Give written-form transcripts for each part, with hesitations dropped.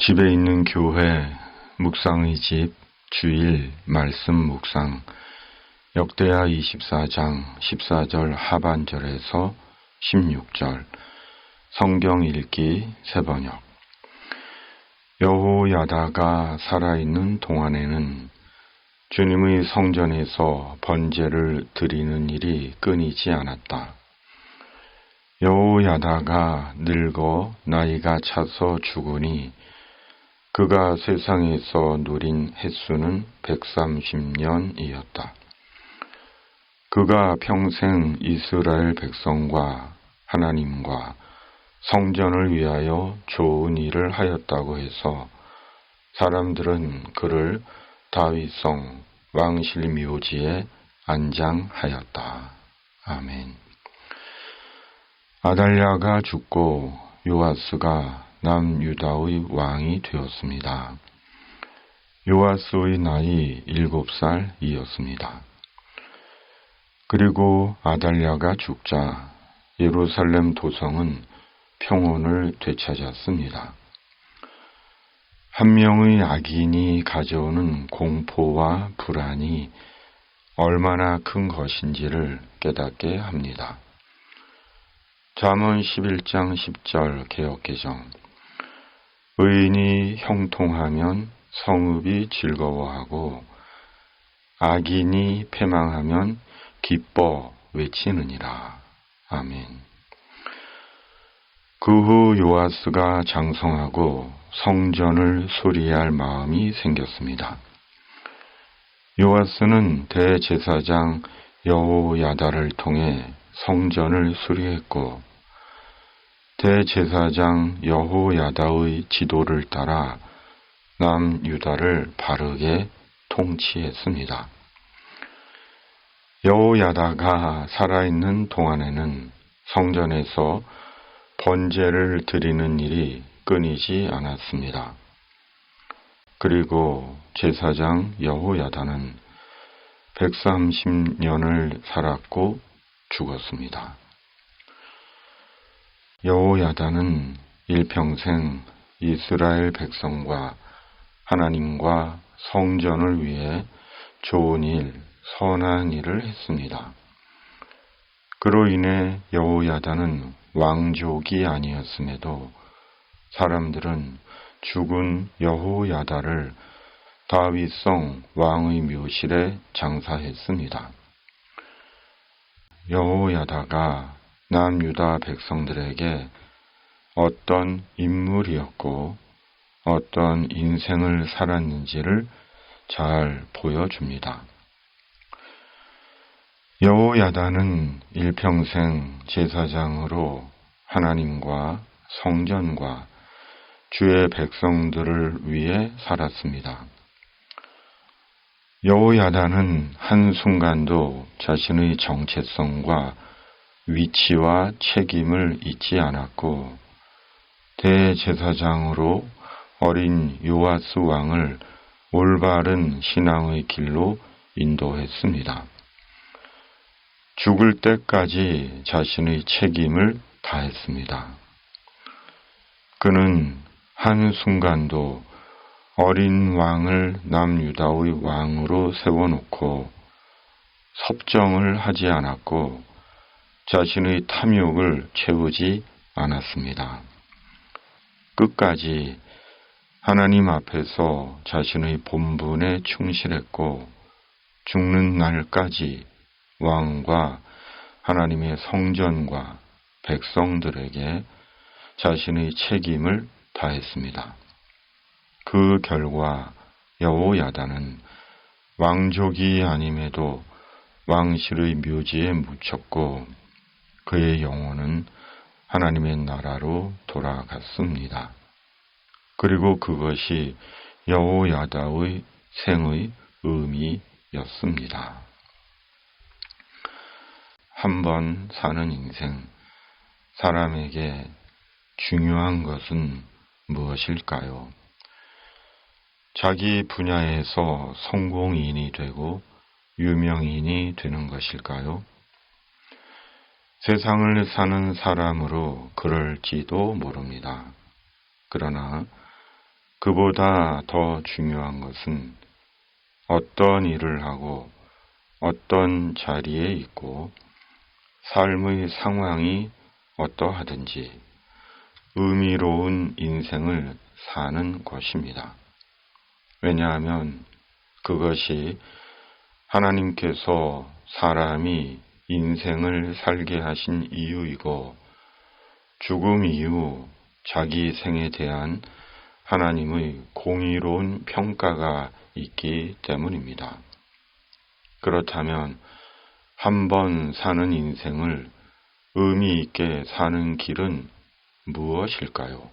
집에 있는 교회, 묵상의 집, 주일, 말씀 묵상, 역대하 24장 14절 하반절에서 16절, 성경 읽기 새번역. 여호야다가 살아있는 동안에는 주님의 성전에서 번제를 드리는 일이 끊이지 않았다. 여호야다가 늙어 나이가 차서 죽으니 그가 세상에서 누린 횟수는 130년이었다. 그가 평생 이스라엘 백성과 하나님과 성전을 위하여 좋은 일을 하였다고 해서 사람들은 그를 다윗성 왕실 묘지에 안장하였다. 아멘. 아달랴가 죽고 요아스가 남유다의 왕이 되었습니다. 요아스의 나이 7살이었습니다. 그리고 아달랴가 죽자 예루살렘 도성은 평온을 되찾았습니다. 한 명의 악인이 가져오는 공포와 불안이 얼마나 큰 것인지를 깨닫게 합니다. 잠언 11장 10절 개역개정. 의인이 형통하면 성읍이 즐거워하고 악인이 패망하면 기뻐 외치느니라. 아멘. 그 후 요아스가 장성하고 성전을 수리할 마음이 생겼습니다. 요아스는 대제사장 여호야다를 통해 성전을 수리했고 대제사장 여호야다의 지도를 따라 남유다를 바르게 통치했습니다. 여호야다가 살아있는 동안에는 성전에서 번제를 드리는 일이 끊이지 않았습니다. 그리고 제사장 여호야다는 130년을 살았고 죽었습니다. 여호야다는 일평생 이스라엘 백성과 하나님과 성전을 위해 좋은 일, 선한 일을 했습니다. 그로 인해 여호야다는 왕족이 아니었음에도 사람들은 죽은 여호야다를 다윗성 왕의 묘실에 장사했습니다. 여호야다가 남유다 백성들에게 어떤 인물이었고 어떤 인생을 살았는지를 잘 보여줍니다. 여호야다는 일평생 제사장으로 하나님과 성전과 주의 백성들을 위해 살았습니다. 여호야다는 한순간도 자신의 정체성과 위치와 책임을 잊지 않았고 대제사장으로 어린 요아스 왕을 올바른 신앙의 길로 인도했습니다. 죽을 때까지 자신의 책임을 다했습니다. 그는 한순간도 어린 왕을 남유다의 왕으로 세워놓고 섭정을 하지 않았고 자신의 탐욕을 채우지 않았습니다. 끝까지 하나님 앞에서 자신의 본분에 충실했고 죽는 날까지 왕과 하나님의 성전과 백성들에게 자신의 책임을 다했습니다. 그 결과 여호야다는 왕족이 아님에도 왕실의 묘지에 묻혔고 그의 영혼은 하나님의 나라로 돌아갔습니다. 그리고 그것이 여호야다의 생의 의미였습니다. 한 번 사는 인생, 사람에게 중요한 것은 무엇일까요? 자기 분야에서 성공인이 되고 유명인이 되는 것일까요? 세상을 사는 사람으로 그럴지도 모릅니다. 그러나 그보다 더 중요한 것은 어떤 일을 하고 어떤 자리에 있고 삶의 상황이 어떠하든지 의미로운 인생을 사는 것입니다. 왜냐하면 그것이 하나님께서 사람이 인생을 살게 하신 이유이고 죽음 이후 자기 생에 대한 하나님의 공의로운 평가가 있기 때문입니다. 그렇다면 한 번 사는 인생을 의미 있게 사는 길은 무엇일까요?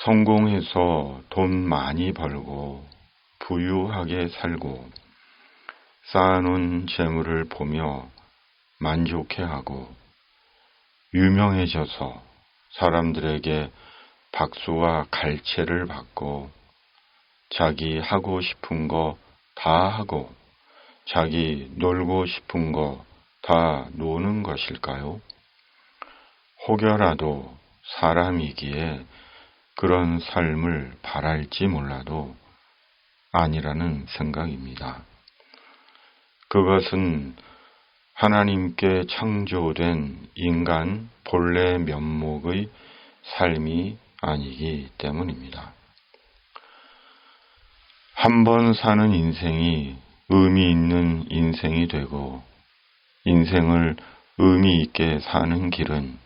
성공해서 돈 많이 벌고 부유하게 살고 쌓아놓은 재물을 보며 만족해하고 유명해져서 사람들에게 박수와 갈채를 받고 자기 하고 싶은 거 다 하고 자기 놀고 싶은 거 다 노는 것일까요? 혹여라도 사람이기에 그런 삶을 바랄지 몰라도 아니라는 생각입니다. 그것은 하나님께 창조된 인간 본래 면목의 삶이 아니기 때문입니다. 한 번 사는 인생이 의미 있는 인생이 되고 인생을 의미 있게 사는 길은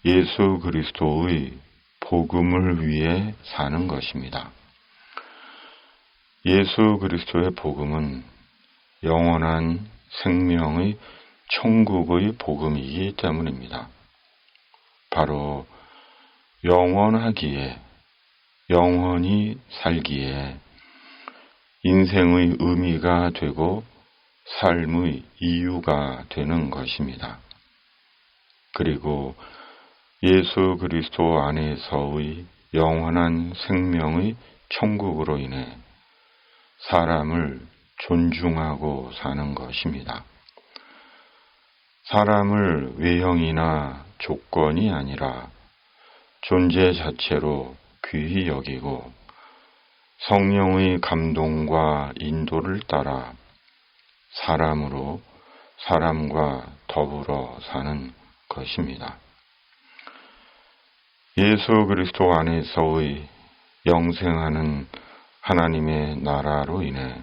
예수 그리스도의 복음을 위해 사는 것입니다. 예수 그리스도의 복음은 영원한 생명의 천국의 복음이기 때문입니다. 바로 영원하기에 영원히 살기에 인생의 의미가 되고 삶의 이유가 되는 것입니다. 그리고 예수 그리스도 안에서의 영원한 생명의 천국으로 인해 사람을 존중하고 사는 것입니다. 사람을 외형이나 조건이 아니라 존재 자체로 귀히 여기고 성령의 감동과 인도를 따라 사람으로 사람과 더불어 사는 것입니다. 예수 그리스도 안에서의 영생하는 하나님의 나라로 인해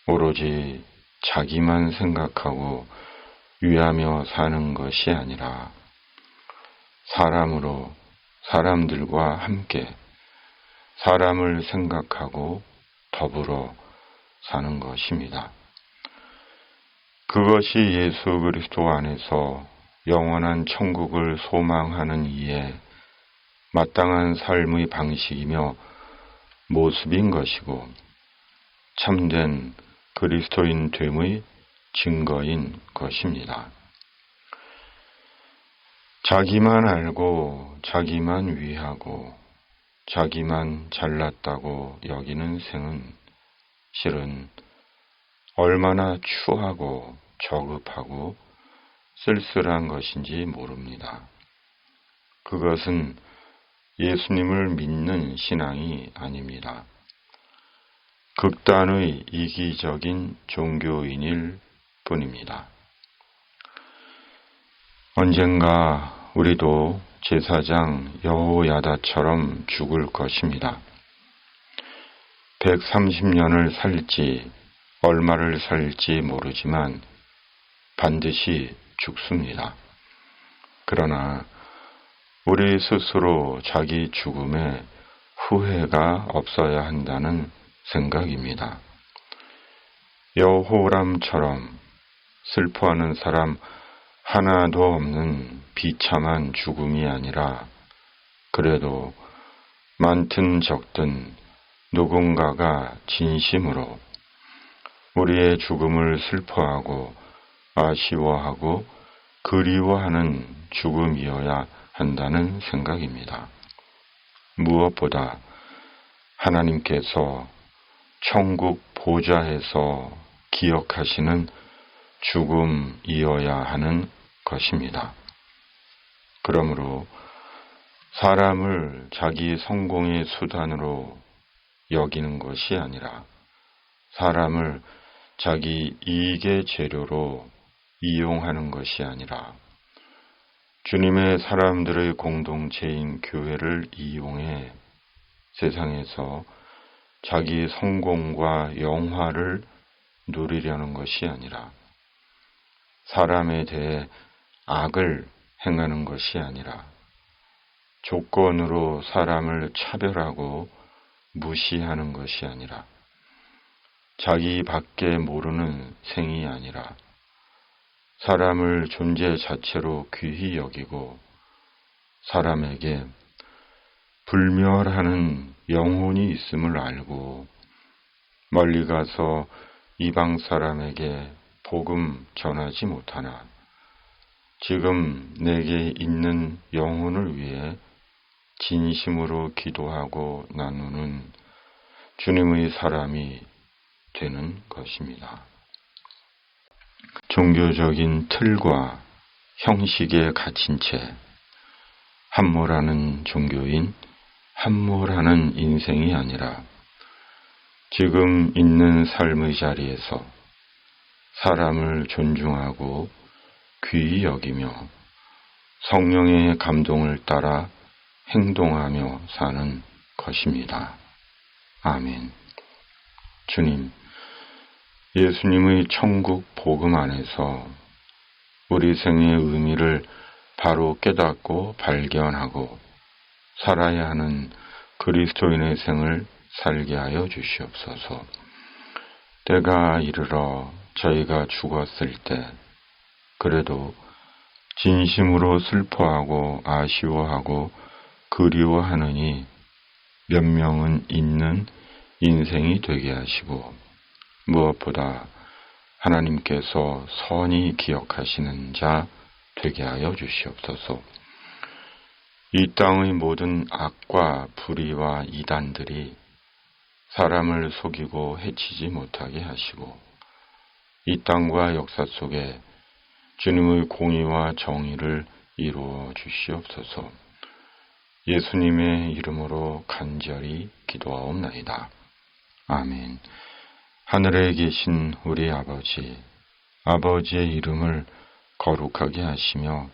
오로지 자기만 생각하고 위하며 사는 것이 아니라 사람으로 사람들과 함께 사람을 생각하고 더불어 사는 것입니다. 그것이 예수 그리스도 안에서 영원한 천국을 소망하는 이에 마땅한 삶의 방식이며 모습인 것이고 참된 그리스도인 됨의 증거인 것입니다. 자기만 알고 자기만 위하고 자기만 잘났다고 여기는 생은 실은 얼마나 추하고 저급하고 쓸쓸한 것인지 모릅니다. 그것은 예수님을 믿는 신앙이 아닙니다. 극단의 이기적인 종교인일 뿐입니다. 언젠가 우리도 제사장 여호야다처럼 죽을 것입니다. 130년을 살지 얼마를 살지 모르지만 반드시 죽습니다. 그러나 우리 스스로 자기 죽음에 후회가 없어야 한다는 생각입니다. 여호람처럼 슬퍼하는 사람 하나도 없는 비참한 죽음이 아니라 그래도 많든 적든 누군가가 진심으로 우리의 죽음을 슬퍼하고 아쉬워하고 그리워하는 죽음이어야 한다는 생각입니다. 무엇보다 하나님께서 천국 보좌에서 기억하시는 죽음이어야 하는 것입니다. 그러므로 사람을 자기 성공의 수단으로 여기는 것이 아니라 사람을 자기 이익의 재료로 이용하는 것이 아니라 주님의 사람들의 공동체인 교회를 이용해 세상에서 자기 성공과 영화를 누리려는 것이 아니라 사람에 대해 악을 행하는 것이 아니라 조건으로 사람을 차별하고 무시하는 것이 아니라 자기 밖에 모르는 생이 아니라 사람을 존재 자체로 귀히 여기고 사람에게 불멸하는 영혼이 있음을 알고 멀리 가서 이방 사람에게 복음 전하지 못하나 지금 내게 있는 영혼을 위해 진심으로 기도하고 나누는 주님의 사람이 되는 것입니다. 종교적인 틀과 형식에 갇힌 채 함몰하는 종교인, 함몰하는 인생이 아니라 지금 있는 삶의 자리에서 사람을 존중하고 귀히 여기며 성령의 감동을 따라 행동하며 사는 것입니다. 아멘. 주님, 예수님의 천국 복음 안에서 우리 생의 의미를 바로 깨닫고 발견하고 살아야 하는 그리스도인의 생을 살게 하여 주시옵소서. 때가 이르러 저희가 죽었을 때 그래도 진심으로 슬퍼하고 아쉬워하고 그리워하느니 몇 명은 있는 인생이 되게 하시고 무엇보다 하나님께서 선히 기억하시는 자 되게 하여 주시옵소서. 이 땅의 모든 악과 불의와 이단들이 사람을 속이고 해치지 못하게 하시고 이 땅과 역사 속에 주님의 공의와 정의를 이루어 주시옵소서. 예수님의 이름으로 간절히 기도하옵나이다. 아멘. 하늘에 계신 우리 아버지, 아버지의 이름을 거룩하게 하시며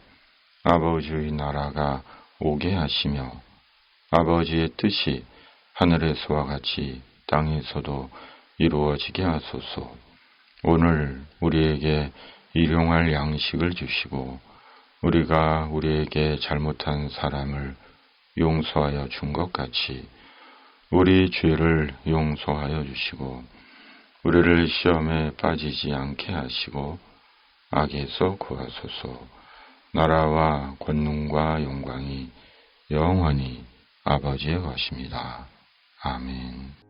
아버지의 나라가 오게 하시며 아버지의 뜻이 하늘에서와 같이 땅에서도 이루어지게 하소서. 오늘 우리에게 일용할 양식을 주시고 우리가 우리에게 잘못한 사람을 용서하여 준 것 같이 우리 죄를 용서하여 주시고 우리를 시험에 빠지지 않게 하시고 악에서 구하소서. 나라와 권능과 영광이 영원히 아버지의 것입니다. 아멘.